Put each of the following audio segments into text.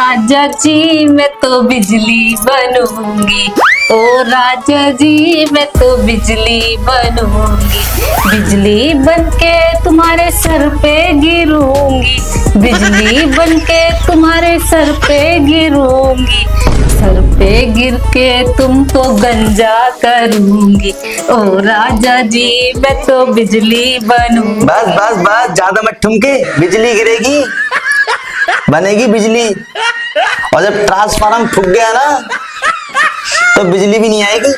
राजा जी मैं तो बिजली बनूंगी, ओ राजा जी मैं तो बिजली बनूंगी, बिजली बनके तुम्हारे सर पे गिरूंगी, बिजली बनके तुम्हारे सर पे गिरूंगी, सर पे गिर के तुमको गंजा करूंगी, ओ राजा जी मैं तो बिजली बनूंगी। बस बस बस, ज्यादा मत ठुमके, बिजली गिरेगी, बनेगी बिजली। और जब ट्रांसफार्मर फूक गया ना तो बिजली भी नहीं आएगी।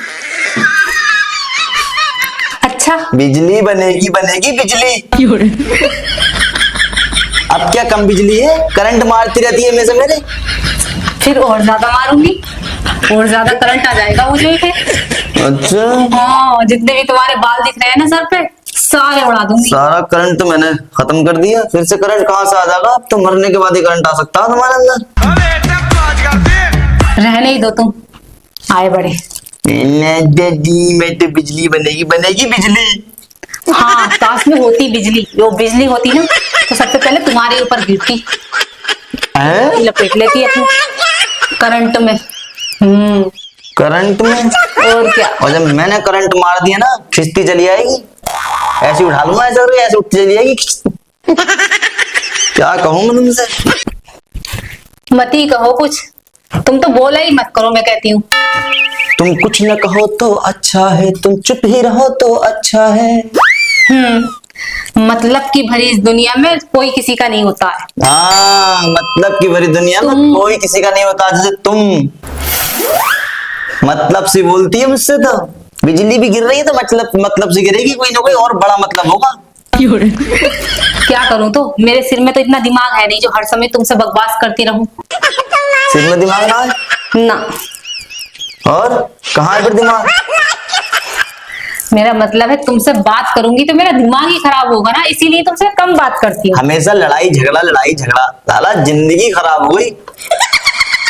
अच्छा, बिजली बनेगी बनेगी बिजली। अब क्या कम बिजली है, करंट मारती रहती है मेरे से मेरे। फिर और ज्यादा मारूंगी, और ज्यादा करंट आ जाएगा मुझे फिर। अच्छा, हाँ, जितने भी तुम्हारे बाल दिख रहे हैं ना सर पे, सारे उड़ा दूंगी। सारा करंट तो मैंने खत्म कर दिया, फिर से करंट कहाँ से आ जाएगा? अब तो मरने के बाद ही करंट आ सकता है तुम्हारे अंदर। रहने ही दो तुम, आए बड़े। मैं तो बिजली बनेगी बनेगी बिजली। हाँ, काश में होती बिजली, वो बिजली होती ना तो सबसे पहले तुम्हारे ऊपर गिरती, लपेट लेती अपने करंट में। करंट में? और क्या। और जब मैंने करंट मार दिया ना, खिंचती चली आएगी, ऐसे उठा लूंगा, ऐसे उठती चली आएगी। क्या कहूँ मैं तुमसे? मत ही कहो कुछ, तुम तो बोला ही मत करो, मैं कहती हूँ। तुम कुछ न कहो तो अच्छा है, तुम चुप ही रहो तो अच्छा है। मतलब की भरी इस दुनिया में कोई किसी का नहीं होता है। हाँ, मतलब की भरी दुनिया में कोई किसी का नहीं होता। जैसे तुम मतलब से बोलती है मुझसे, तो बिजली भी गिर रही है तो मतलब से गिरेगी, कोई ना कोई और बड़ा मतलब होगा। क्या करूं, तो मेरे सिर में तो इतना दिमाग है नहीं जो हर समय तुमसे बकवास करती रहूं। सिर में दिमाग ना है ना। और कहाँ है फिर दिमाग? मेरा मतलब है तुमसे बात करूंगी तो मेरा दिमाग ही खराब होगा ना, इसीलिए तुमसे कम बात करती हूँ। हमेशा लड़ाई झगड़ा, साला जिंदगी खराब हो गई।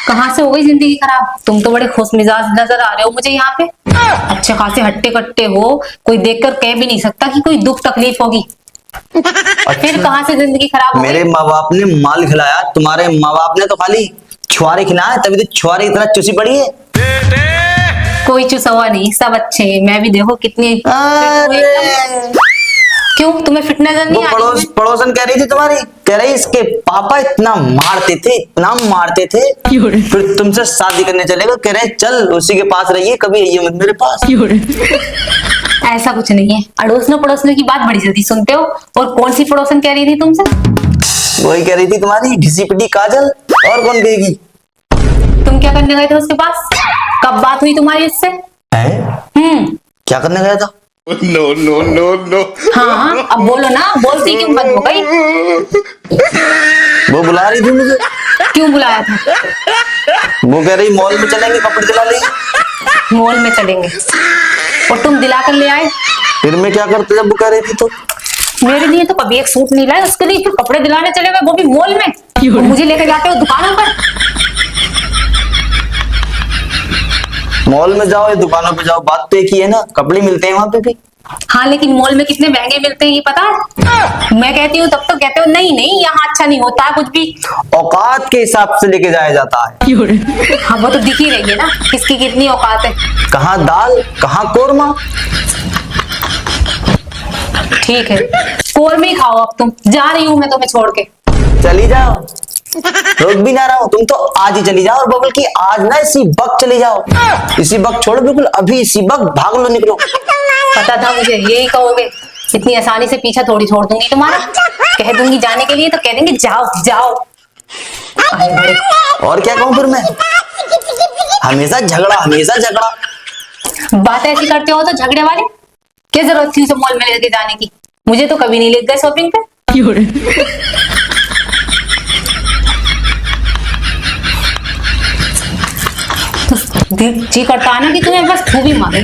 कहाँ से हो गई जिंदगी खराब? तुम तो बड़े खुश मिजाज नजर आ रहे हो मुझे यहाँ पे, अच्छे खासे हट्टे कट्टे हो, कोई देखकर कह भी नहीं सकता कि कोई दुख तकलीफ होगी। अच्छा। फिर कहाँ से जिंदगी खराब हो गई? मेरे माँ बाप ने माल खिलाया, तुम्हारे माँ बाप ने तो खाली छुआरे खिलाए, तभी तो छुआरे इतना चुसी पड़ी है। कोई चुसवा नहीं, सब अच्छे हैं। मैं भी देखो कितनी क्यों, तुम्हें फिटनेस नहीं वो आ रही? पड़ोसन कह रही थी तुम्हारी, कह रही इसके पापा इतना मारते थे, फिर तुमसे शादी करने चलेगा, कह रहे चल उसी के पास रहिए, कभी आइए मत मेरे पास। ऐसा कुछ नहीं है, अड़ोसनों पड़ोसनों की बात बड़ी जल्दी सुनते हो। और कौन सी पड़ोसन कह रही थी तुमसे? वही कह रही थी तुम्हारी घिसी पिटी काजल, और कौन कहेगी? तुम क्या करने गए थे उसके पास? कब बात हुई तुम्हारी उससे? क्या करने गया था? नो। हाँ, अब बोलो ना, बोलती क्यों बंद हो गई? वो बुला रही थी मुझे। क्यों बुलाया था? वो कह रही मॉल में चलेंगे, कपड़े दिला लेंगे। मॉल में चलेंगे और तुम दिला कर ले आए? फिर मैं क्या करते जब वो कह रही थी तो? मेरे लिए तो कभी एक सूट नहीं लाए, उसके लिए फिर कपड़े दिलाने चले गए, वो भी मॉल में। और मुझे लेकर जाते हो दुकानों पर। मॉल में जाओ या दुकानों पे जाओ, बात तो एक ही है ना, कपड़े मिलते हैं वहां पे भी। हाँ, लेकिन मॉल में कितने महंगे मिलते हैं ये पता है? मैं कहती हूँ तब तो कहते हो नहीं यहाँ अच्छा नहीं होता कुछ भी। औकात के हिसाब से लेके जाया जाता है। हाँ, वो तो दिख ही रही है ना किसकी कितनी औकात है। कहाँ दाल कहाँ कोरमा। ठीक है, कोरमे ही खाओ, अब तुम। जा रही हूँ मैं तुम्हें छोड़ के। चली जाओ, रोक भी ना रहा हूं, तुम तो आज ही चली जाओ, और बबल की आज ना इसी वक्त चली जाओ, इसी वक्त छोड़ो, बिल्कुल अभी इसी वक्त भाग लो, निकलो। पता था मुझे यही कहोगे, इतनी आसानी से पीछा थोड़ी छोड़ दूंगी तुम्हारा। कह दूंगी जाने के लिए तो कह देंगे जाओ जाओ। और क्या कहूं फिर मैं? हमेशा झगड़ा। बात ऐसी करते हो तो झगड़े वाली क्या जरूरत थी उसे मॉल में लेके जाने की? मुझे तो कभी नहीं ले गए शॉपिंग पे। जी करता है ना कि तुम्हें बस खूबी मारे।